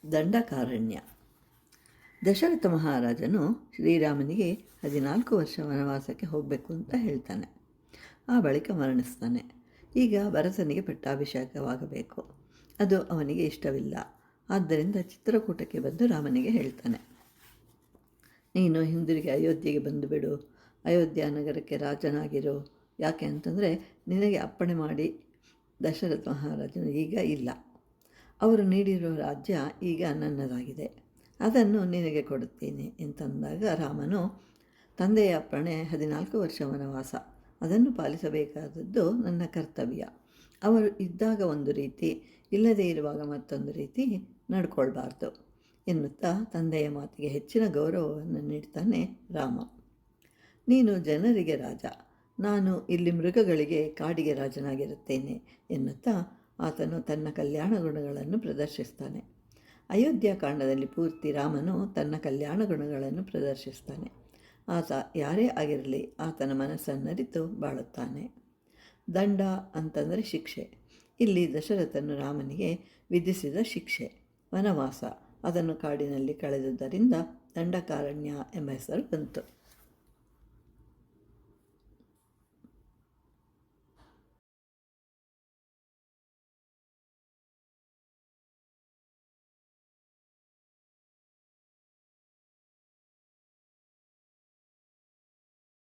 ದಂಡಕಾರಣ್ಯ. ದಶರಥ ಮಹಾರಾಜನು ಶ್ರೀರಾಮನಿಗೆ 14 ವರ್ಷ ವನವಾಸಕ್ಕೆ ಹೋಗಬೇಕು ಅಂತ ಹೇಳ್ತಾನೆ. ಆ ಬಳಿಕ ಮರಣಿಸ್ತಾನೆ. ಈಗ ಭರತನಿಗೆ ಪಟ್ಟಾಭಿಷೇಕವಾಗಬೇಕು. ಅದು ಅವನಿಗೆ ಇಷ್ಟವಿಲ್ಲ. ಆದ್ದರಿಂದ ಚಿತ್ರಕೂಟಕ್ಕೆ ಬಂದು ರಾಮನಿಗೆ ಹೇಳ್ತಾನೆ, ನೀನು ಹಿಂದಿರುಗಿ ಅಯೋಧ್ಯೆಗೆ ಬಂದುಬಿಡು, ಅಯೋಧ್ಯ ನಗರಕ್ಕೆ ರಾಜನಾಗಿರು. ಯಾಕೆ ಅಂತಂದರೆ ನಿನಗೆ ಅಪ್ಪಣೆ ಮಾಡಿ ದಶರಥ ಮಹಾರಾಜನು ಈಗ ಇಲ್ಲ. ಅವರು ನೀಡಿರೋ ರಾಜ್ಯ ಈಗ ನನ್ನದಾಗಿದೆ, ಅದನ್ನು ನಿನಗೆ ಕೊಡುತ್ತೇನೆ ಅಂತಂದಾಗ ರಾಮನು, ತಂದೆಯ ಅಪ್ಪಣೆ 14 ವರ್ಷ ವನವಾಸ, ಅದನ್ನು ಪಾಲಿಸಬೇಕಾದದ್ದು ನನ್ನ ಕರ್ತವ್ಯ. ಅವರು ಇದ್ದಾಗ ಒಂದು ರೀತಿ, ಇಲ್ಲದೇ ಇರುವಾಗ ಮತ್ತೊಂದು ರೀತಿ ನಡ್ಕೊಳ್ಬಾರ್ದು ಎನ್ನುತ್ತಾ ತಂದೆಯ ಮಾತಿಗೆ ಹೆಚ್ಚಿನ ಗೌರವವನ್ನು ನೀಡ್ತಾನೆ ರಾಮ. ನೀನು ಜನರಿಗೆ ರಾಜ, ನಾನು ಇಲ್ಲಿ ಮೃಗಗಳಿಗೆ ಕಾಡಿಗೆ ರಾಜನಾಗಿರುತ್ತೇನೆ ಎನ್ನುತ್ತಾ ಆತನು ತನ್ನ ಕಲ್ಯಾಣ ಗುಣಗಳನ್ನು ಪ್ರದರ್ಶಿಸ್ತಾನೆ. ಅಯೋಧ್ಯ ಕಾಂಡದಲ್ಲಿ ಪೂರ್ತಿ ರಾಮನು ತನ್ನ ಕಲ್ಯಾಣ ಗುಣಗಳನ್ನು ಪ್ರದರ್ಶಿಸ್ತಾನೆ. ಆತ ಯಾರೇ ಆಗಿರಲಿ ಆತನ ಮನಸ್ಸನ್ನರಿತು ಬಾಳುತ್ತಾನೆ. ದಂಡ ಅಂತಂದರೆ ಶಿಕ್ಷೆ. ಇಲ್ಲಿ ದಶರಥನು ರಾಮನಿಗೆ ವಿಧಿಸಿದ ಶಿಕ್ಷೆ ವನವಾಸ. ಅದನ್ನು ಕಾಡಿನಲ್ಲಿ ಕಳೆದುದರಿಂದ ದಂಡಕಾರಣ್ಯ ಎಂಬ ಹೆಸರು ಬಂತು.